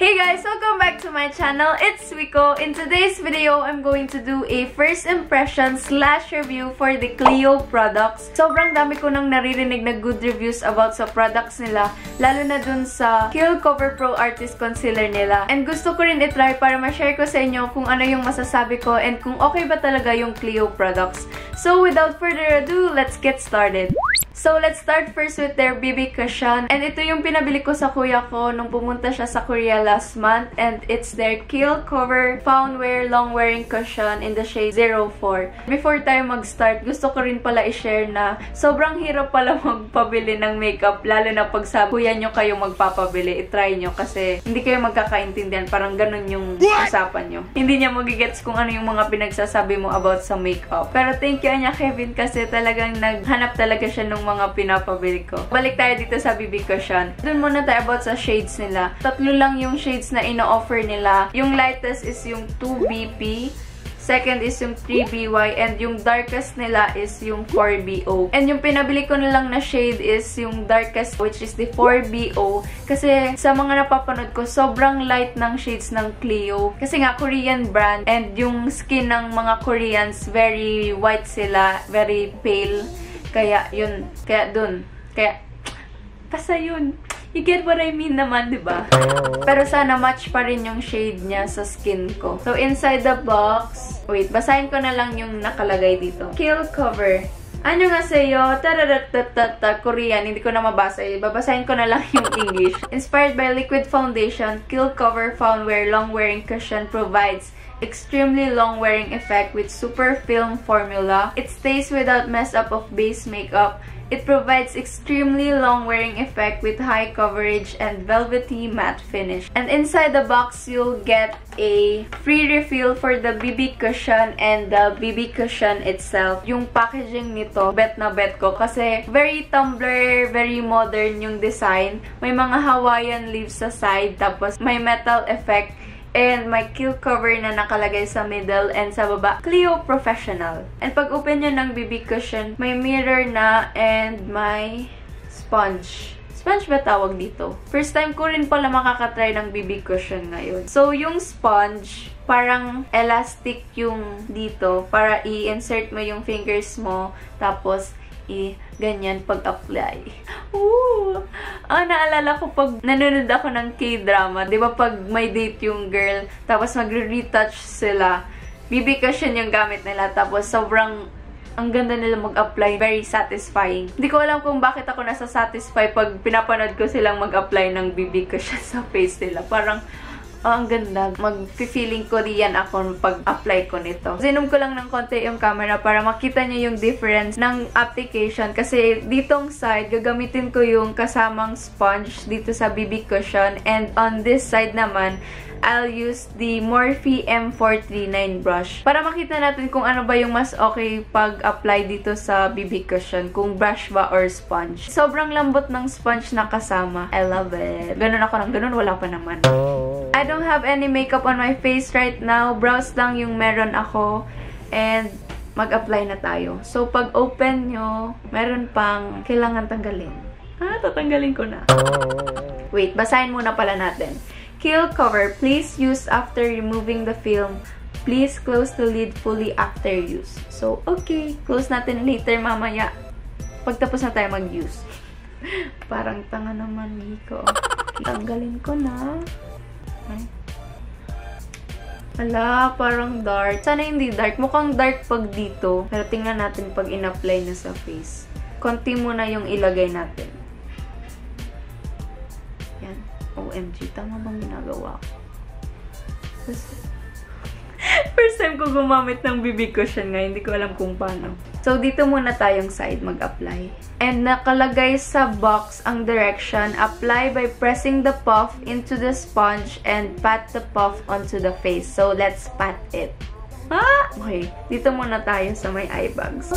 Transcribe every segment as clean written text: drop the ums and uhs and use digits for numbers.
Hey guys! Welcome back to my channel. It's Wiko. In today's video, I'm going to do a first impression / review for the Clio products. Sobrang dami ko nang naririnig na good reviews about sa products nila, lalo na dun sa Kiehl Cover Pro Artist Concealer nila. And gusto ko rin itry para ma-share ko sa inyo kung ano yung masasabi ko and kung okay ba talaga yung Clio products. So without further ado, let's get started. So, let's start first with their BB cushion. And ito yung pinabili ko sa kuya ko nung pumunta siya sa Korea last month. And it's their Kiehl Cover Found Wear Long Wearing Cushion in the shade 04. Before tayo mag-start, gusto ko rin pala i-share na sobrang hirap pala magpabili ng makeup. Lalo na pag sa kuya nyo kayo magpapabili. I-try nyo kasi hindi kayo magkakaintindihan. Parang ganun yung usapan nyo. Hindi niya magigets kung ano yung mga pinagsasabi mo about sa makeup. Pero thank you, Anya Kevin, kasi talagang naghanap talaga siya ng mga pinapabili ko. Balik tayo dito sa BB cushion. Dun muna tayo about sa shades nila. Tatlo lang yung shades na ino-offer nila. Yung lightest is yung 2BP. Second is yung 3BY. And yung darkest nila is yung 4BO. And yung pinabili ko na lang na shade is yung darkest, which is the 4BO. Kasi sa mga napapanood ko, sobrang light ng shades ng Clio. Kasi nga, Korean brand. And yung skin ng mga Koreans, very white sila. Very pale. Kaya, yun. Kaya, dun. Kaya, basta yun. You get what I mean naman, diba? Pero sana match pa rin yung shade niya sa skin ko. So, inside the box, wait, basahin ko na lang yung nakalagay dito. Kiehl Cover. Annyeonghaseyo, tararatata, Korean, hindi ko na mabasa. Babasahin ko na lang yung English. Inspired by liquid foundation, Kiehl Cover Found Wear Long Wearing Cushion provides extremely long wearing effect with super film formula. It stays without mess up of base makeup. It provides extremely long wearing effect with high coverage and velvety matte finish. And inside the box, you'll get a free refill for the BB cushion and the BB cushion itself. Yung packaging nito, bet na bet ko kasi very Tumblr, very modern yung design. May mga Hawaiian leaves sa side, tapos may metal effect. And may Kiehl Cover na nakalagay sa middle and sa baba, Clio Professional. And pag open nyo ng BB cushion, may mirror na and may sponge. Sponge ba tawag dito? First time ko rin pala makakatry ng BB cushion ngayon. So, yung sponge, parang elastic yung dito para i-insert mo yung fingers mo. Tapos, ganyan pag-apply. Ooh! Naalala ko pag nanonood ako ng K-drama, di ba pag may date yung girl, tapos magre-retouch sila, BB cushion yung gamit nila, tapos sobrang ang ganda nila mag-apply. Very satisfying. Hindi ko alam kung bakit ako nasa-satisfy pag pinapanood ko silang mag-apply ng BB cushion sa face nila. Parang, ang ganda. Mag-feeling Korean ako pag-apply ko nito. Zinom ko lang ng konti yung camera para makita nyo yung difference ng application. Kasi ditong side, gagamitin ko yung kasamang sponge dito sa BB cushion. And on this side naman, I'll use the Morphe M439 brush. Para makita natin kung ano ba yung mas okay pag-apply dito sa BB cushion. Kung brush ba or sponge. Sobrang lambot ng sponge na kasama. I love it. Ganun ako ng ganun, wala pa naman. I don't have any makeup on my face right now. Brows lang yung meron ako. And mag-apply na tayo. So, pag open nyo, meron pang kailangan tanggalin. Tatanggalin ko na. Wait, basahin muna pala natin. Kiehl Cover, please use after removing the film. Please close the lid fully after use. So, okay. Close natin later mamaya. Pagtapos na tayo mag-use. Parang tanga naman, Miko. Tanggalin ko na. Ala, parang dark. Sana hindi dark. Mukhang dark pag dito. Pero tingnan natin pag in-apply na sa face. Konti muna yung ilagay natin. Yan. OMG, tama bang ginagawa ko? First time ko gumamit ng BB cushion nga. Hindi ko alam kung paano. So, dito muna tayong side mag-apply. And nakalagay sa box ang direction. Apply by pressing the puff into the sponge and pat the puff onto the face. So, let's pat it. Okay. Dito muna tayo sa may eye bags.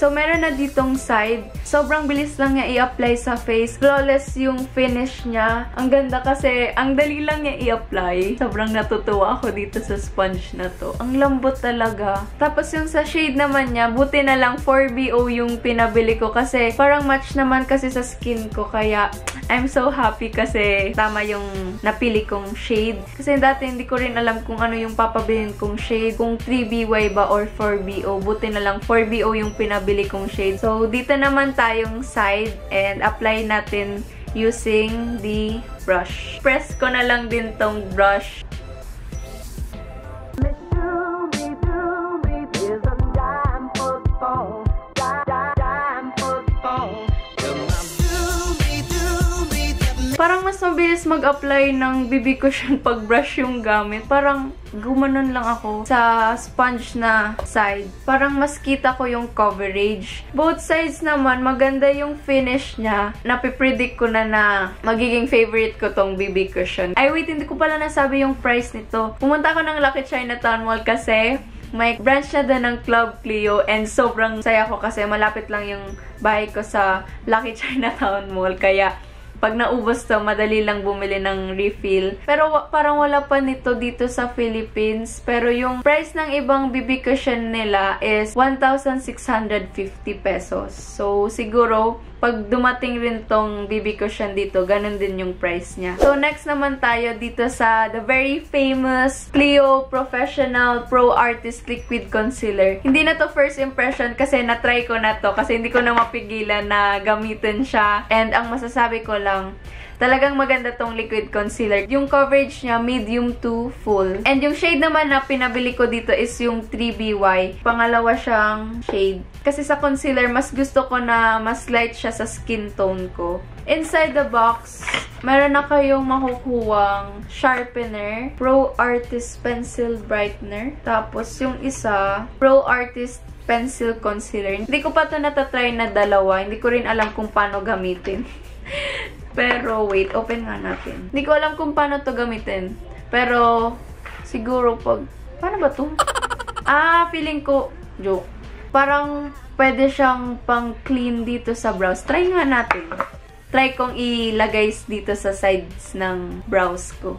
So, meron na ditong side. Sobrang bilis lang niya i-apply sa face. Flawless yung finish niya. Ang ganda kasi, ang dali lang niya i-apply. Sobrang natutuwa ako dito sa sponge na to. Ang lambot talaga. Tapos yung sa shade naman niya, buti na lang 4BO yung pinabili ko kasi parang match naman kasi sa skin ko. Kaya, I'm so happy kasi tama yung napili kong shade. Kasi dati hindi ko rin alam kung ano yung papabilin kong shade. Kung 3BY ba or 4BO. Buti na lang 4BO yung pinabili kong shade. So, dito naman tayong side and apply natin using the brush. Press ko na lang din tong brush. Parang mas mabilis mag-apply ng BB cushion pag brush yung gamit. Parang gumanon lang ako sa sponge na side. Parang mas kita ko yung coverage. Both sides naman, maganda yung finish niya. Napipredict ko na magiging favorite ko tong BB cushion. Ay wait, hindi ko pala nasabi yung price nito. Pumunta ako ng Lucky Chinatown Mall kasi may branch na doon ng Club Clio and sobrang saya ko kasi malapit lang yung bahay ko sa Lucky Chinatown Mall. Kaya pag naubos to, madali lang bumili ng refill. Pero parang wala pa nito dito sa Philippines. Pero yung price ng ibang BB cushion nila is 1,650 pesos. So, siguro, pag dumating rin tong BB cushion dito, ganun din yung price niya. So, next naman tayo dito sa the very famous Clio Professional Pro Artist Liquid Concealer. Hindi na to first impression kasi na-try ko na to kasi hindi ko na mapigilan na gamitin siya. And ang masasabi ko lang, talagang maganda tong liquid concealer. Yung coverage niya, medium to full. And yung shade naman na pinabili ko dito is yung 3BY. Pangalawa siyang shade. Kasi sa concealer, mas gusto ko na mas light siya sa skin tone ko. Inside the box, meron na kayong makukuhang sharpener, Pro Artist Pencil Brightener. Tapos yung isa, Pro Artist Pencil Concealer. Hindi ko pa ito natatry na dalawa. Hindi ko rin alam kung paano gamitin. Pero, wait, open nga natin. Hindi ko alam kung paano to gamitin. Pero, siguro pag... Paano ba to? Feeling ko... Joke. Parang, pwede siyang pang-clean dito sa brows. Try nga natin. Try kong ilagay dito sa sides ng brows ko.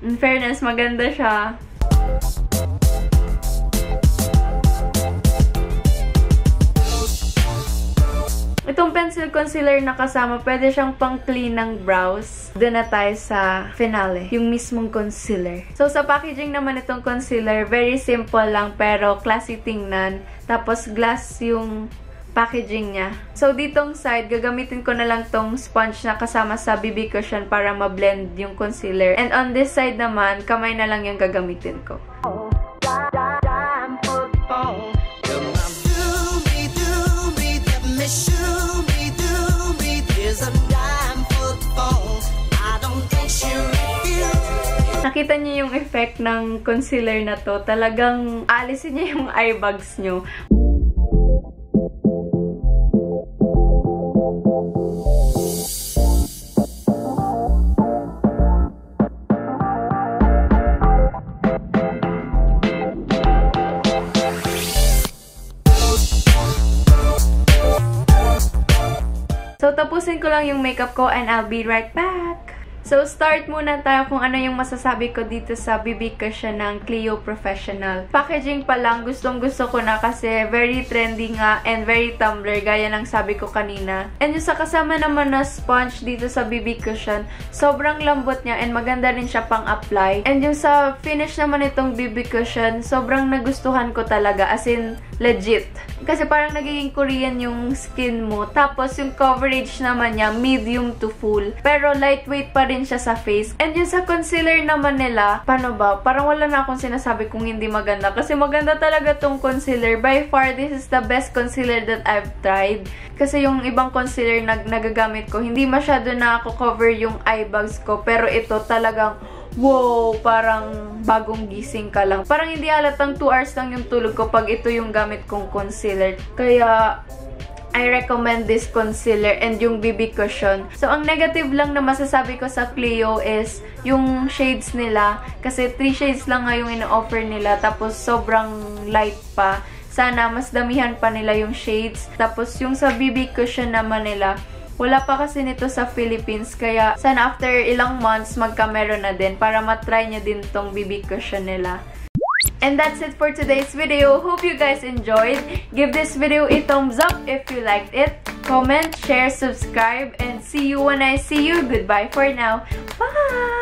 In fairness, maganda siya. Itong pencil concealer na kasama, pwede siyang pang-clean ng brows. Doon na tayo sa finale, yung mismong concealer. So, sa packaging naman itong concealer, very simple lang pero classy tingnan. Tapos, glass yung packaging niya. So, ditong side, gagamitin ko na lang tong sponge na kasama sa BB cushion para ma-blend yung concealer. And on this side naman, kamay na lang yung gagamitin ko. Nakita niyo yung effect ng concealer na to. Talagang alisin niya yung eye bags niyo. So, tapusin ko lang yung makeup ko and I'll be right back. So, start muna tayo kung ano yung masasabi ko dito sa BB cushion ng Clio Professional. Packaging pa lang, gustong-gusto ko na kasi very trendy nga and very tumbler, gaya ng sabi ko kanina. And yung sa kasama naman na sponge dito sa BB cushion, sobrang lambot niya and maganda rin siya pang-apply. And yung sa finish naman itong BB cushion, sobrang nagustuhan ko talaga, as in, legit. Kasi parang nagiging Korean yung skin mo. Tapos, yung coverage naman niya, medium to full. Pero, lightweight pa rin siya sa face. And yung sa concealer naman nila, paano ba? Parang wala na akong sinasabi kung hindi maganda. Kasi maganda talaga tong concealer. By far, this is the best concealer that I've tried. Kasi yung ibang concealer na nagagamit ko, hindi masyado na ako cover yung eye bags ko. Pero ito talagang wow, parang bagong gising ka lang. Parang hindi halatang 2 hours lang yung tulog ko pag ito yung gamit kong concealer. Kaya, I recommend this concealer and yung BB cushion. So, ang negative lang na masasabi ko sa Clio is yung shades nila. Kasi 3 shades lang nga yung ina-offer nila. Tapos, sobrang light pa. Sana, mas damihan pa nila yung shades. Tapos, yung sa BB cushion naman nila, wala pa kasi nito sa Philippines. Kaya, sana after ilang months, magka-meron na din. Para matry nyo din tong BB cushion nila. And that's it for today's video. Hope you guys enjoyed. Give this video a thumbs up if you liked it. Comment, share, subscribe, and see you when I see you. Goodbye for now. Bye!